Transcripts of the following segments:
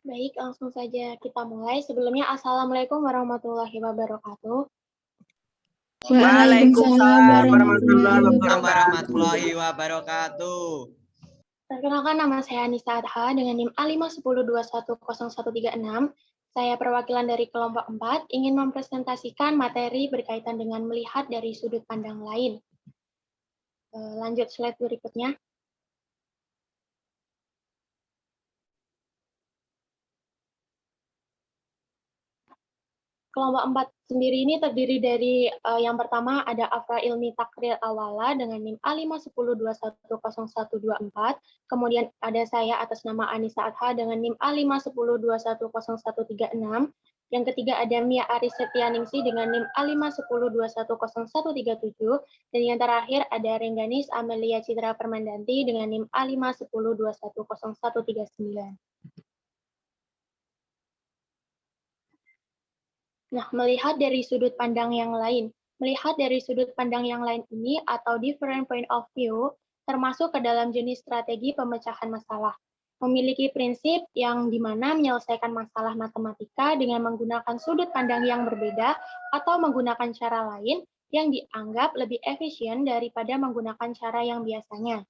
Baik, langsung saja kita mulai. Sebelumnya, Assalamualaikum warahmatullahi wabarakatuh. Waalaikumsalam Waalaikumsalam warahmatullahi warahmatullahi wabarakatuh. wabarakatuh. Perkenalkan, nama saya Anissa Adha dengan NIM A510210136. Saya perwakilan dari kelompok 4 ingin mempresentasikan materi berkaitan dengan melihat dari sudut pandang lain. Lanjut slide berikutnya. Kelompok 4 sendiri ini terdiri dari yang pertama ada Afra Ilmi Takril Awala dengan NIM A510210124. Kemudian ada saya atas nama Anissa Adha dengan NIM A510210136. Yang ketiga ada Mia Aris Setianingsi dengan NIM A510210137. Dan yang terakhir ada Rengganis Amelia Citra Permandanti dengan NIM A510210139. Nah, melihat dari sudut pandang yang lain. Melihat dari sudut pandang yang lain ini atau different point of view termasuk ke dalam jenis strategi pemecahan masalah. Memiliki prinsip yang dimana menyelesaikan masalah matematika dengan menggunakan sudut pandang yang berbeda atau menggunakan cara lain yang dianggap lebih efisien daripada menggunakan cara yang biasanya.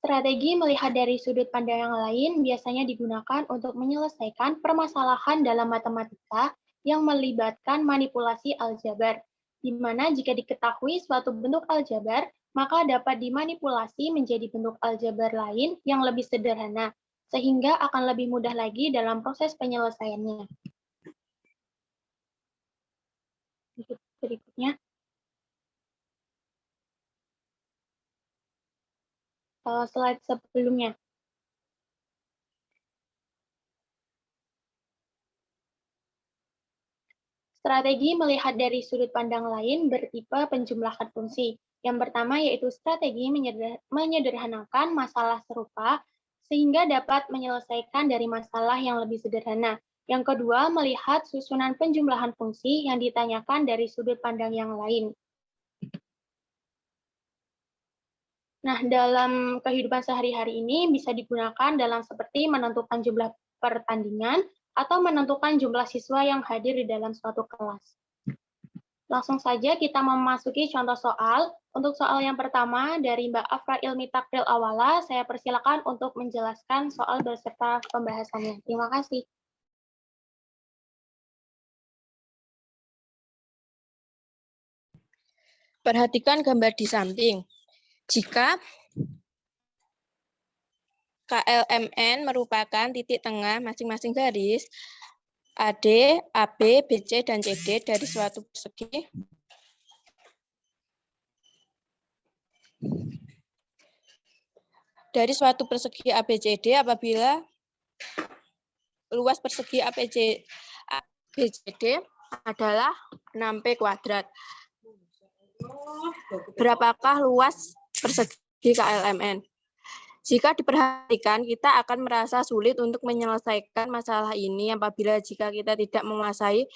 Strategi melihat dari sudut pandang yang lain biasanya digunakan untuk menyelesaikan permasalahan dalam matematika yang melibatkan manipulasi aljabar, di mana jika diketahui suatu bentuk aljabar, maka dapat dimanipulasi menjadi bentuk aljabar lain yang lebih sederhana, sehingga akan lebih mudah lagi dalam proses penyelesaiannya. Berikutnya. Slide sebelumnya. Strategi melihat dari sudut pandang lain bertipe penjumlahan fungsi. Yang pertama yaitu strategi menyederhanakan masalah serupa sehingga dapat menyelesaikan dari masalah yang lebih sederhana. Yang kedua, melihat susunan penjumlahan fungsi yang ditanyakan dari sudut pandang yang lain. Nah, dalam kehidupan sehari-hari ini bisa digunakan dalam seperti menentukan jumlah pertandingan atau menentukan jumlah siswa yang hadir di dalam suatu kelas. Langsung saja kita memasuki contoh soal. Untuk soal yang pertama dari Mbak Afra Ilmi Takril Awala, saya persilakan untuk menjelaskan soal beserta pembahasannya. Terima kasih. Perhatikan gambar di samping. Jika KLMN merupakan titik tengah masing-masing garis, AD, AB, BC, dan CD dari suatu persegi ABCD apabila luas persegi ABCD adalah 6P kuadrat. Berapakah luas persegi KLMN? Jika diperhatikan, kita akan merasa sulit untuk menyelesaikan masalah ini apabila jika kita tidak menguasai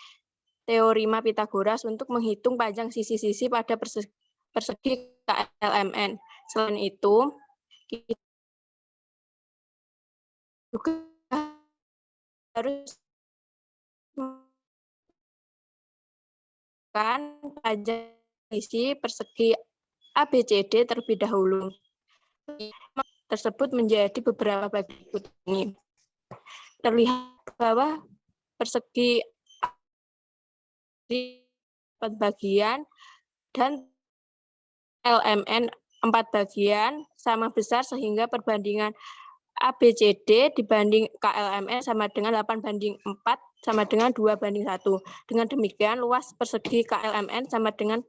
teorema Pitagoras untuk menghitung panjang sisi-sisi pada persegi KLMN. Selain itu, kita juga harus panjang sisi persegi ABCD terlebih dahulu. Tersebut menjadi beberapa bagian ini. Terlihat bahwa persegi di 4 bagian dan LMN 4 bagian sama besar sehingga perbandingan ABCD dibanding KLMN sama dengan 8:4 sama dengan 2:1. Dengan demikian luas persegi KLMN sama dengan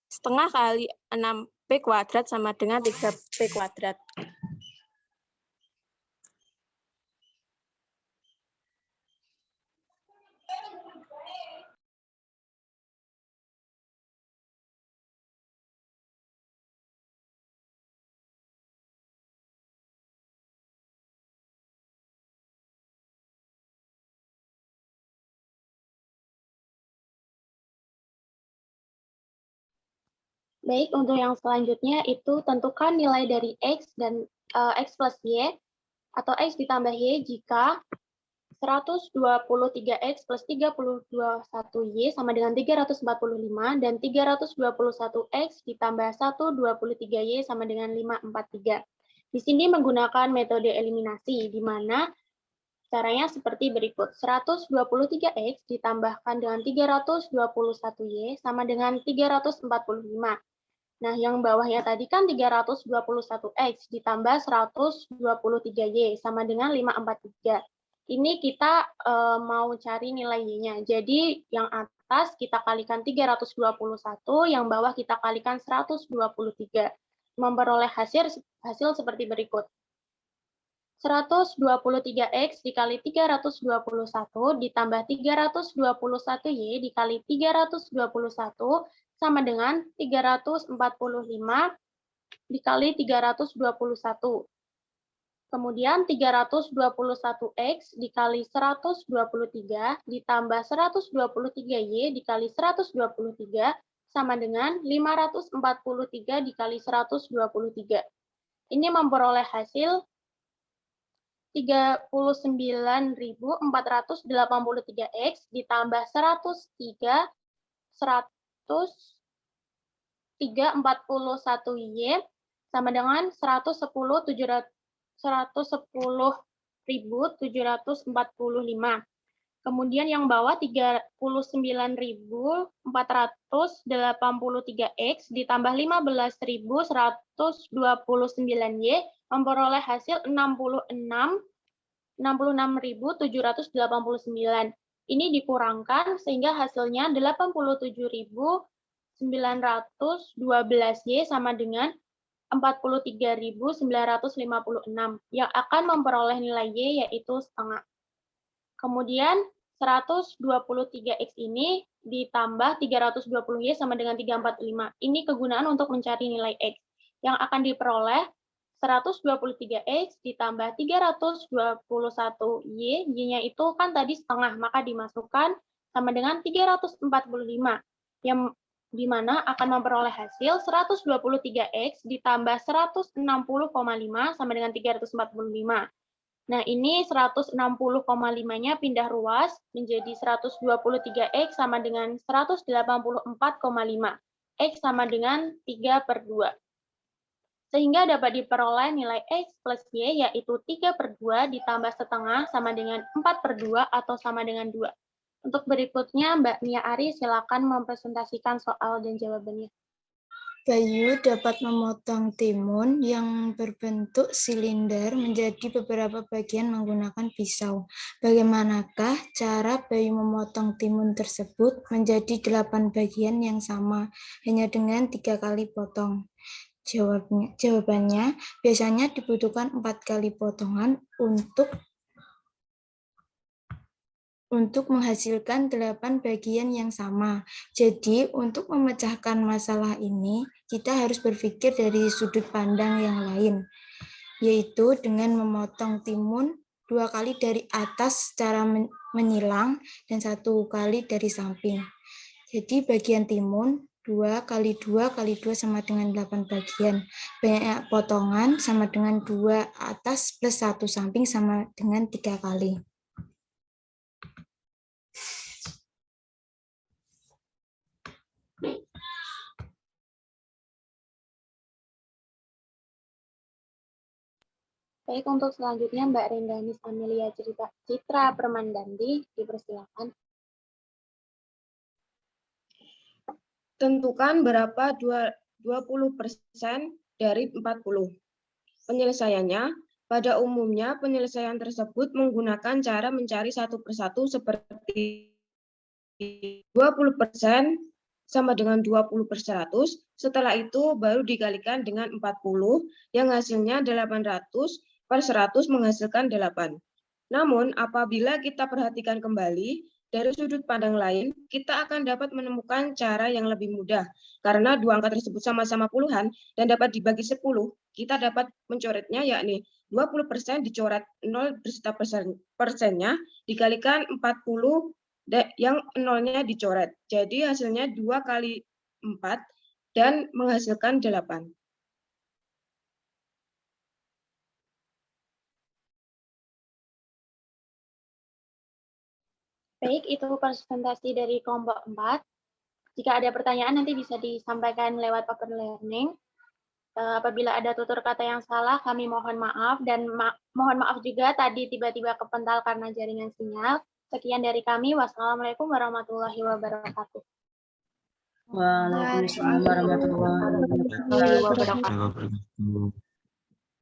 setengah kali 6P kuadrat sama dengan 3P kuadrat. Baik, untuk yang selanjutnya itu tentukan nilai dari X dan X plus Y atau X ditambah Y jika 123X plus 31Y sama dengan 345 dan 321X ditambah 123Y sama dengan 543. Di sini menggunakan metode eliminasi, di mana caranya seperti berikut. 123X ditambahkan dengan 321Y sama dengan 345. Nah, yang bawahnya tadi kan 321X ditambah 123Y sama dengan 543. Ini kita mau cari nilai Y-nya. Jadi, yang atas kita kalikan 321, yang bawah kita kalikan 123. Memperoleh hasil seperti berikut. 123X dikali 321 ditambah 321Y dikali 321 sama dengan 345 dikali 321. Kemudian 321X dikali 123 ditambah 123Y dikali 123 sama dengan 543 dikali 123. Ini memperoleh hasil 39.483X ditambah 141Y sama dengan 110.745. Kemudian yang bawah 39.483X ditambah 15.129Y memperoleh hasil 66.789. Ini dikurangkan sehingga hasilnya 87.912Y sama dengan 43.956 yang akan memperoleh nilai Y yaitu setengah. Kemudian 123X ini ditambah 320Y sama dengan 345. Ini kegunaan untuk mencari nilai X. Yang akan diperoleh 123X ditambah 321Y, Y-nya itu kan tadi setengah, maka dimasukkan sama dengan 345, yang dimana akan memperoleh hasil 123X ditambah 160,5 sama dengan 345. Nah, ini 160,5-nya pindah ruas menjadi 123X sama dengan 184,5. X sama dengan 3/2. Sehingga dapat diperoleh nilai X plus Y yaitu 3/2 ditambah setengah sama dengan 4/2 atau sama dengan 2. Untuk berikutnya, Mbak Mia Ari silakan mempresentasikan soal dan jawabannya. Bayu dapat memotong timun yang berbentuk silinder menjadi beberapa bagian menggunakan pisau. Bagaimanakah cara Bayu memotong timun tersebut menjadi 8 bagian yang sama, hanya dengan 3 kali potong? Jawabannya, biasanya dibutuhkan 4 kali potongan untuk menghasilkan 8 bagian yang sama. Jadi, untuk memecahkan masalah ini, kita harus berpikir dari sudut pandang yang lain, yaitu dengan memotong timun 2 kali dari atas secara menyilang dan 1 kali dari samping. Jadi, bagian timun 2 kali 2 kali 2 sama dengan 8 bagian. Banyak potongan sama dengan 2 atas plus 1 samping sama dengan 3 kali. Baik, untuk selanjutnya Mbak Rendanis Amelia Citra Permandandi, dipersilakan. Tentukan berapa 20% dari 40. Penyelesaiannya, pada umumnya penyelesaian tersebut menggunakan cara mencari satu persatu seperti 20% sama dengan 20/100, setelah itu baru dikalikan dengan 40, yang hasilnya 800/100 menghasilkan 8. Namun, apabila kita perhatikan kembali, dari sudut pandang lain, kita akan dapat menemukan cara yang lebih mudah. Karena dua angka tersebut sama-sama puluhan dan dapat dibagi 10, kita dapat mencoretnya, yakni 20% dicoret 0 beserta persennya, dikalikan 40 yang nolnya dicoret. Jadi hasilnya 2 kali 4 dan menghasilkan 8. Baik, itu presentasi dari kelompok 4. Jika ada pertanyaan nanti bisa disampaikan lewat open learning. Apabila ada tutur kata yang salah, kami mohon maaf dan mohon maaf juga tadi tiba-tiba kepental karena jaringan sinyal. Sekian dari kami. Wassalamualaikum warahmatullahi wabarakatuh. Waalaikumsalam warahmatullahi wabarakatuh. Wabarakatuh.